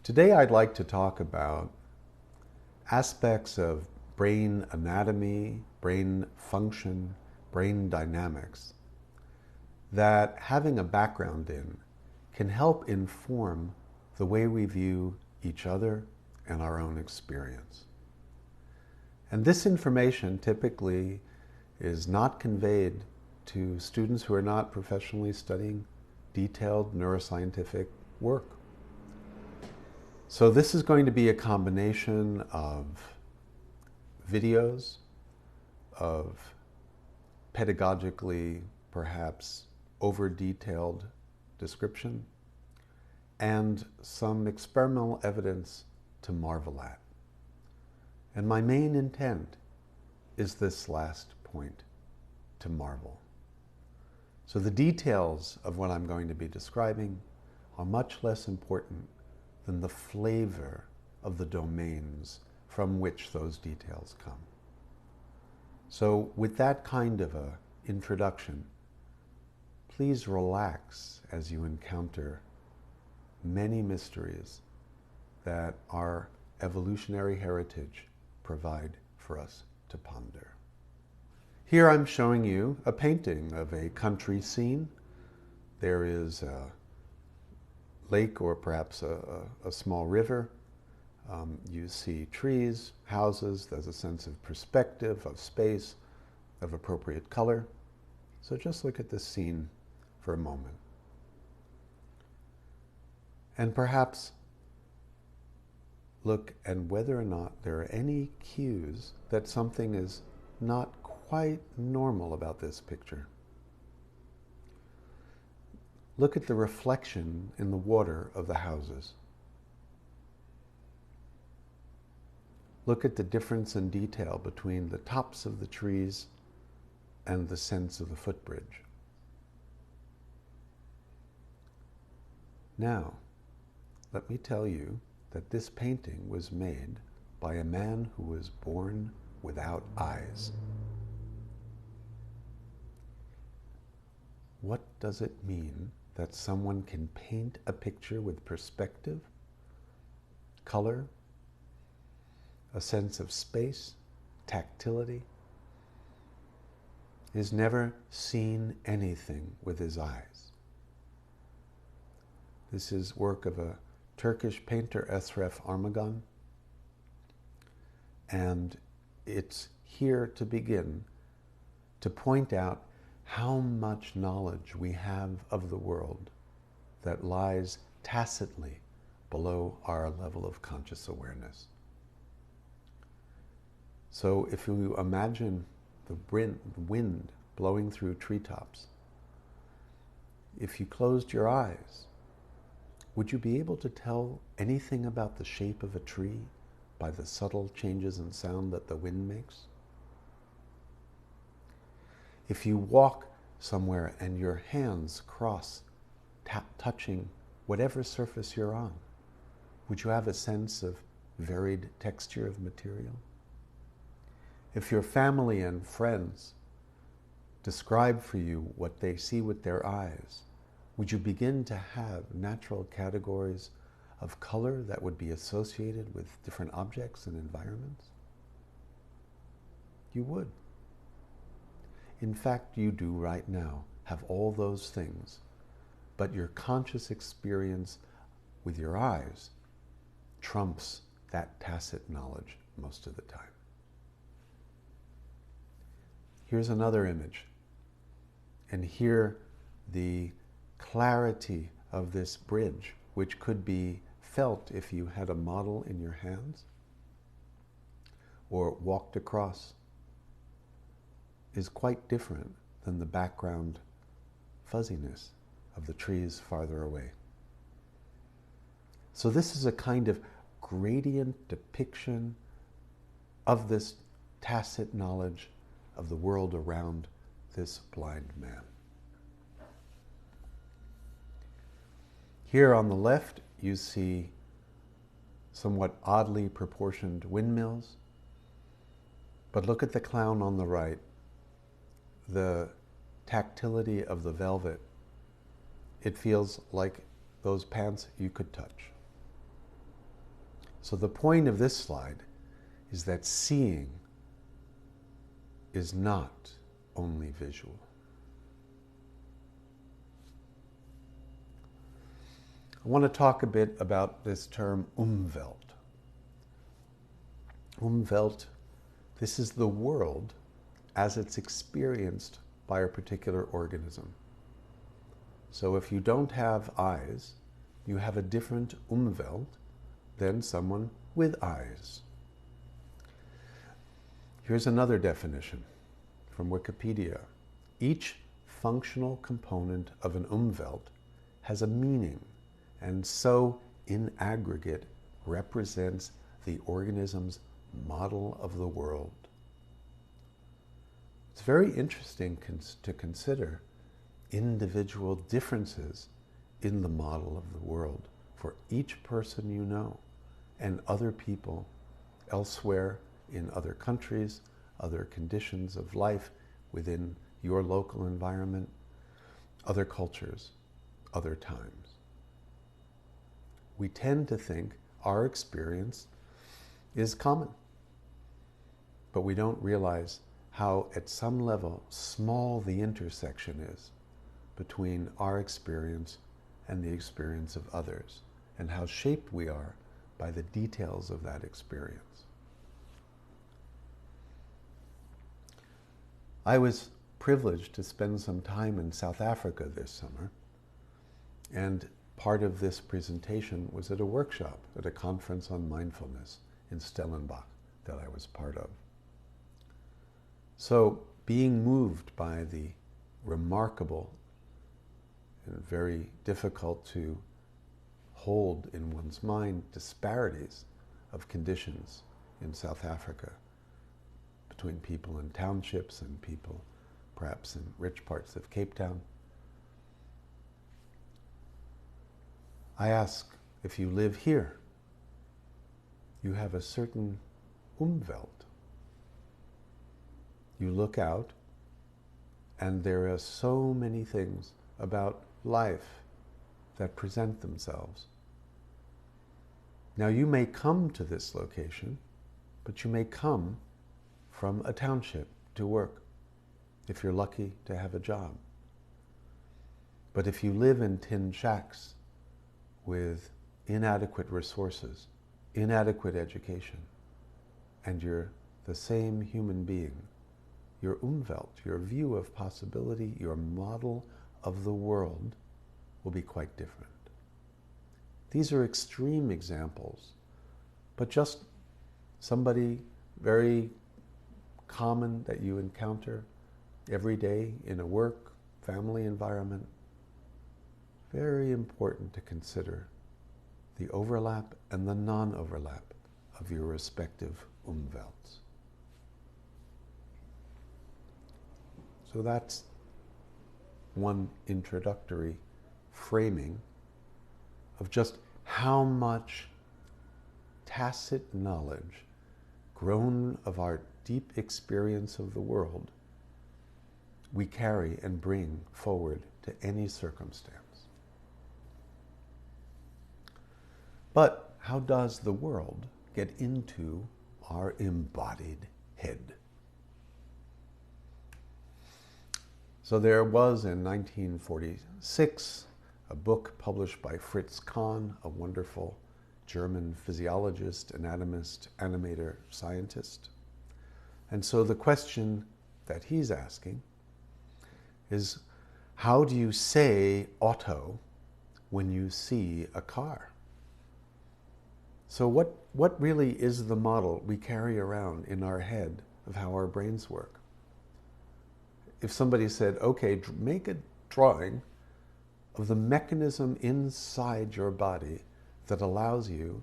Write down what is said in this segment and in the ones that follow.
Today I'd like to talk about aspects of brain anatomy, brain function, brain dynamics that having a background in can help inform the way we view each other and our own experience. And this information typically is not conveyed to students who are not professionally studying detailed neuroscientific work. So this is going to be a combination of videos, of pedagogically perhaps over-detailed description, and some experimental evidence to marvel at. And my main intent is this last point, to marvel. So the details of what I'm going to be describing are much less important than the flavor of the domains from which those details come. So with that kind of a introduction, please relax as you encounter many mysteries that our evolutionary heritage provide for us to ponder. Here I'm showing you a painting of a country scene. There is a lake or perhaps a small river. You see trees, houses. There's a sense of perspective, of space, of appropriate color. So just look at this scene for a moment. And perhaps look at whether or not there are any cues that something is not quite normal about this picture. Look at the reflection in the water of the houses. Look at the difference in detail between the tops of the trees and the sense of the footbridge. Now, let me tell you that this painting was made by a man who was born without eyes. What does it mean that someone can paint a picture with perspective, color, a sense of space, tactility? He's never seen anything with his eyes. This is work of a Turkish painter, Esref Armagan, and it's here to begin to point out how much knowledge we have of the world that lies tacitly below our level of conscious awareness. So if you imagine the wind blowing through treetops, if you closed your eyes, would you be able to tell anything about the shape of a tree by the subtle changes in sound that the wind makes? If you walk somewhere and your hands cross, touching whatever surface you're on, would you have a sense of varied texture of material? If your family and friends describe for you what they see with their eyes, would you begin to have natural categories of color that would be associated with different objects and environments? You would. In fact, you do right now have all those things, but your conscious experience with your eyes trumps that tacit knowledge most of the time. Here's another image, and here the clarity of this bridge, which could be felt if you had a model in your hands or walked across, is quite different than the background fuzziness of the trees farther away. So this is a kind of gradient depiction of this tacit knowledge of the world around this blind man. Here on the left, you see somewhat oddly proportioned windmills, but look at the clown on the right. The tactility of the velvet, it feels like those pants you could touch. So the point of this slide is that seeing is not only visual. I want to talk a bit about this term Umwelt. Umwelt, this is the world as it's experienced by a particular organism. So if you don't have eyes, you have a different Umwelt than someone with eyes. Here's another definition from Wikipedia. Each functional component of an Umwelt has a meaning, and so in aggregate represents the organism's model of the world. It's very interesting to consider individual differences in the model of the world for each person you know and other people elsewhere in other countries, other conditions of life within your local environment, other cultures, other times. We tend to think our experience is common, but we don't realize how, at some level, small the intersection is between our experience and the experience of others, and how shaped we are by the details of that experience. I was privileged to spend some time in South Africa this summer, and part of this presentation was at a workshop at a conference on mindfulness in Stellenbosch that I was part of. So being moved by the remarkable and very difficult to hold in one's mind disparities of conditions in South Africa between people in townships and people perhaps in rich parts of Cape Town. I ask, if you live here, you have a certain Umwelt. You look out, and there are so many things about life that present themselves. Now, you may come to this location, but you may come from a township to work, if you're lucky to have a job. But if you live in tin shacks with inadequate resources, inadequate education, and you're the same human being, your Umwelt, your view of possibility, your model of the world will be quite different. These are extreme examples, but just somebody very common that you encounter every day in a work, family environment. Very important to consider the overlap and the non-overlap of your respective Umwelts. So that's one introductory framing of just how much tacit knowledge, grown of our deep experience of the world, we carry and bring forward to any circumstance. But how does the world get into our embodied head? So there was in 1946 a book published by Fritz Kahn, a wonderful German physiologist, anatomist, animator, scientist. And so the question that he's asking is, how do you say auto when you see a car? So what really is the model we carry around in our head of how our brains work? If somebody said, okay, make a drawing of the mechanism inside your body that allows you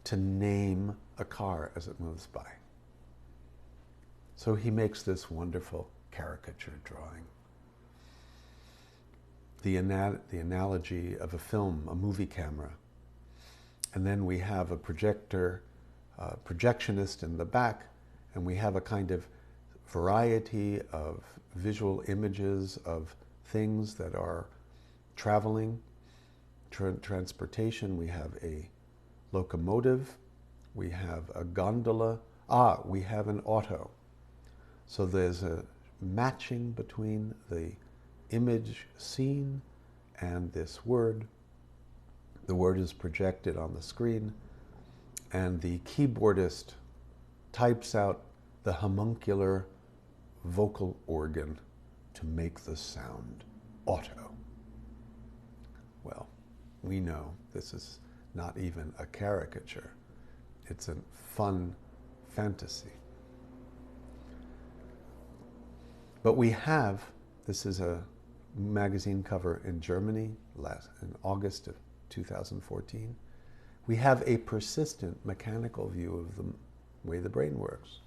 to name a car as it moves by. So he makes this wonderful caricature drawing. The analogy of a film, a movie camera. And then we have a projectionist in the back, and we have a kind of variety of visual images of things that are traveling, transportation. We have a locomotive, We have a gondola. We have an auto. So there's a matching between the image seen and this word. The word is projected on the screen, and the keyboardist types out the homuncular vocal organ to make the sound auto. Well, we know this is not even a caricature. It's a fun fantasy. But we have, this is a magazine cover in Germany in August of 2014. We have a persistent mechanical view of the way the brain works.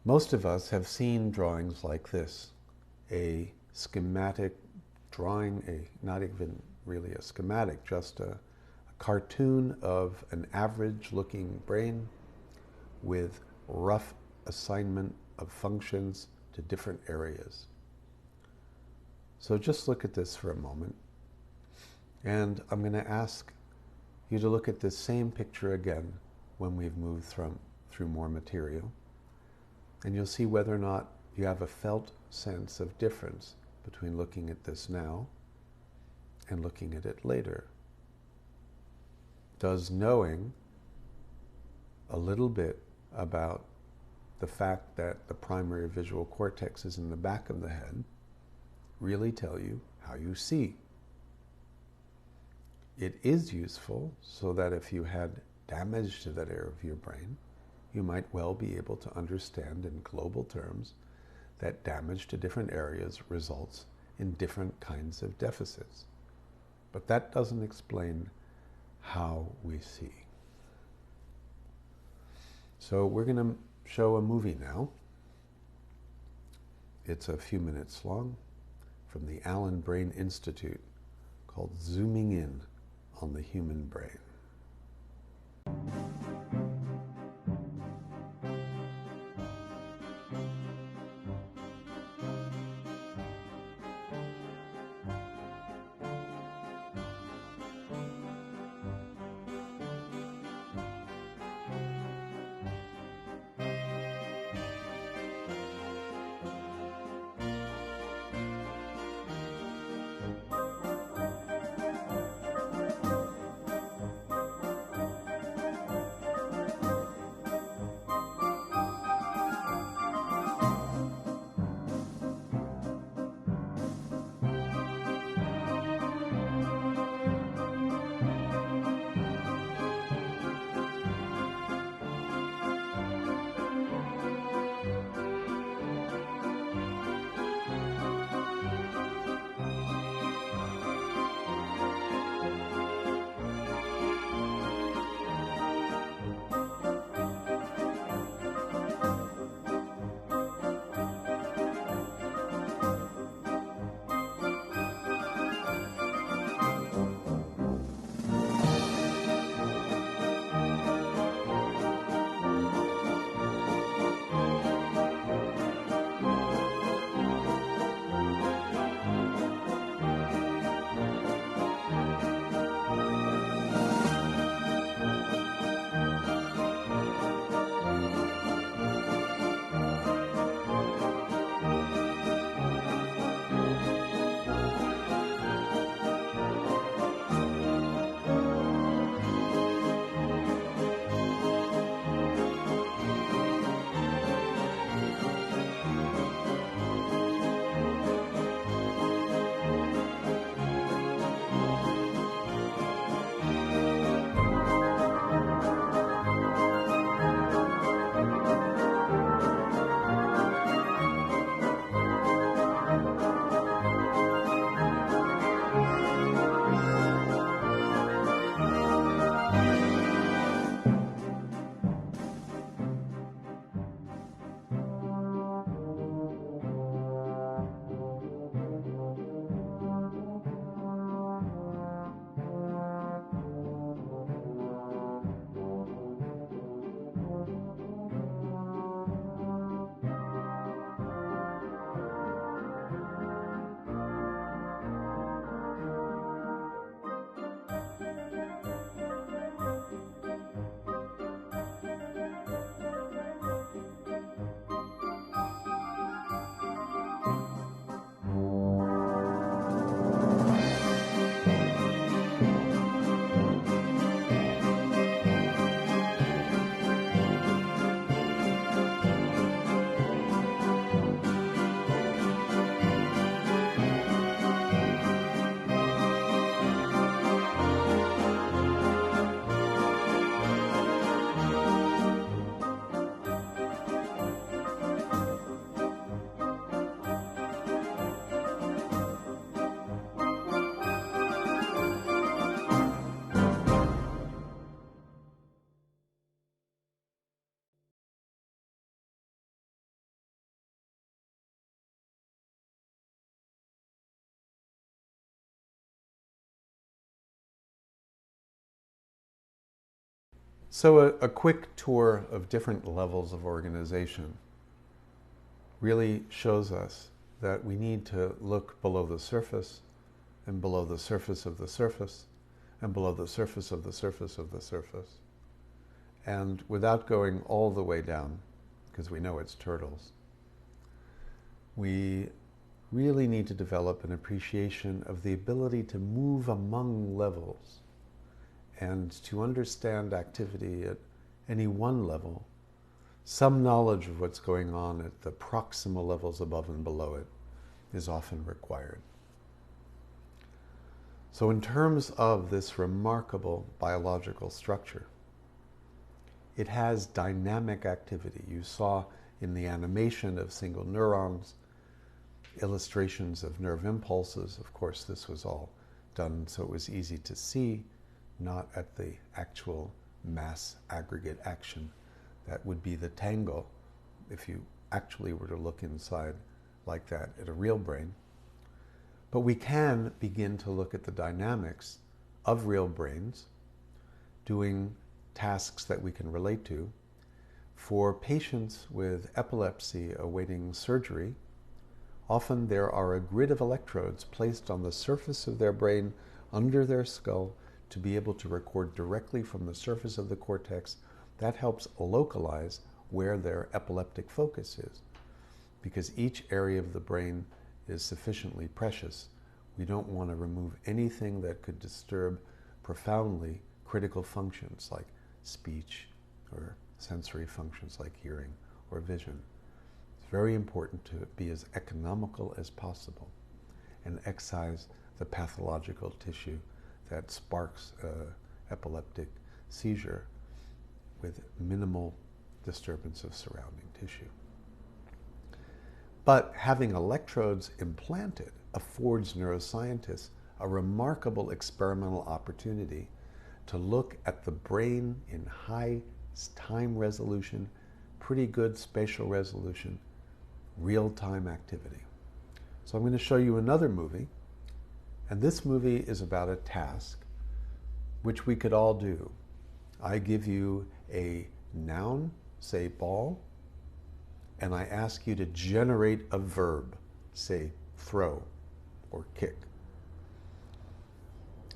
Most of us have seen drawings like this, a schematic drawing, not even really a schematic, just a cartoon of an average-looking brain with rough assignment of functions to different areas. So just look at this for a moment, and I'm going to ask you to look at this same picture again when we've moved through more material, and you'll see whether or not you have a felt sense of difference between looking at this now and looking at it later. Does knowing a little bit about the fact that the primary visual cortex is in the back of the head really tell you how you see? It is useful so that if you had damage to that area of your brain, you might well be able to understand in global terms that damage to different areas results in different kinds of deficits. But that doesn't explain how we see. So we're going to show a movie now. It's a few minutes long from the Allen Brain Institute called Zooming In on the Human Brain. So a quick tour of different levels of organization really shows us that we need to look below the surface and below the surface of the surface and below the surface of the surface of the surface. And without going all the way down, because we know it's turtles, we really need to develop an appreciation of the ability to move among levels and to understand activity at any one level. Some knowledge of what's going on at the proximal levels above and below it is often required. So in terms of this remarkable biological structure, it has dynamic activity. You saw in the animation of single neurons, illustrations of nerve impulses. Of course, this was all done so it was easy to see, not at the actual mass aggregate action that would be the tangle if you actually were to look inside like that at a real brain. But we can begin to look at the dynamics of real brains doing tasks that we can relate to. For patients with epilepsy awaiting surgery, often there are a grid of electrodes placed on the surface of their brain under their skull to be able to record directly from the surface of the cortex. That helps localize where their epileptic focus is. Because each area of the brain is sufficiently precious, we don't want to remove anything that could disturb profoundly critical functions like speech or sensory functions like hearing or vision. It's very important to be as economical as possible and excise the pathological tissue that sparks epileptic seizure with minimal disturbance of surrounding tissue. But having electrodes implanted affords neuroscientists a remarkable experimental opportunity to look at the brain in high time resolution, pretty good spatial resolution, real-time activity. So I'm going to show you another movie, and this movie is about a task which we could all do. I give you a noun, say ball, and I ask you to generate a verb, say throw or kick.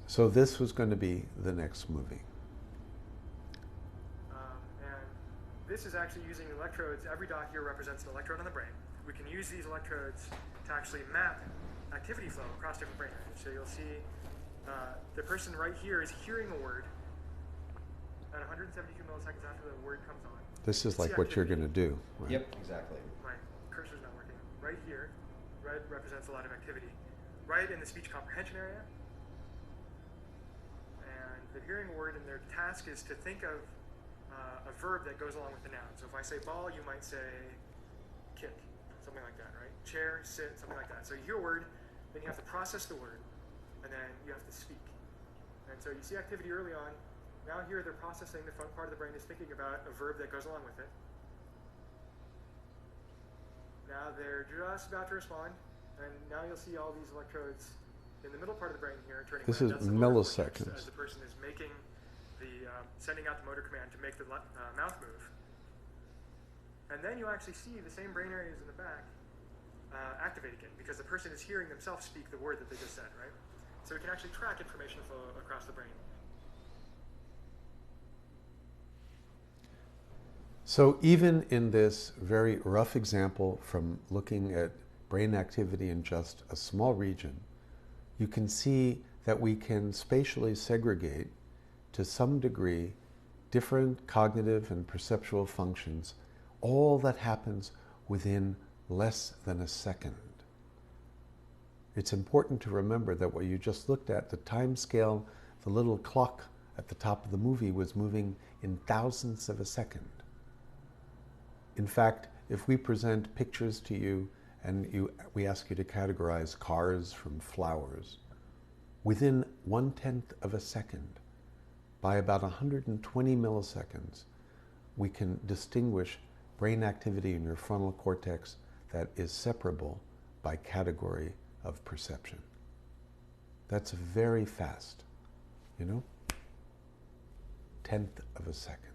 So this was going to be the next movie. And this is actually using electrodes. Every dot here represents an electrode on the brain. We can use these electrodes to actually map activity flow across different brain areas. So you'll see the person right here is hearing a word at 172 milliseconds after the word comes on. This is like what you're going to do, right? Yep, exactly. My cursor's not working. Right here, red represents a lot of activity. Right in the speech comprehension area. And they're hearing a word, and their task is to think of a verb that goes along with the noun. So if I say ball, you might say kick, something like that, right? Chair, sit, something like that. So you hear a word, then you have to process the word, and then you have to speak. And so you see activity early on. Now here they're processing, the front part of the brain is thinking about a verb that goes along with it. Now they're just about to respond, and now you'll see all these electrodes in the middle part of the brain here turning This red. is milliseconds. As the person is making the, sending out the motor command to make the mouth move. And then you actually see the same brain areas in the back activate again, because the person is hearing themselves speak the word that they just said, right? So we can actually track information flow across the brain. So even in this very rough example from looking at brain activity in just a small region, you can see that we can spatially segregate to some degree different cognitive and perceptual functions, all that happens within less than a second. It's important to remember that what you just looked at, the time scale, the little clock at the top of the movie was moving in thousandths of a second. In fact, if we present pictures to you and we ask you to categorize cars from flowers, within 1/10 of a second, by about 120 milliseconds, we can distinguish brain activity in your frontal cortex that is separable by category of perception. That's very fast, you know? tenth of a second.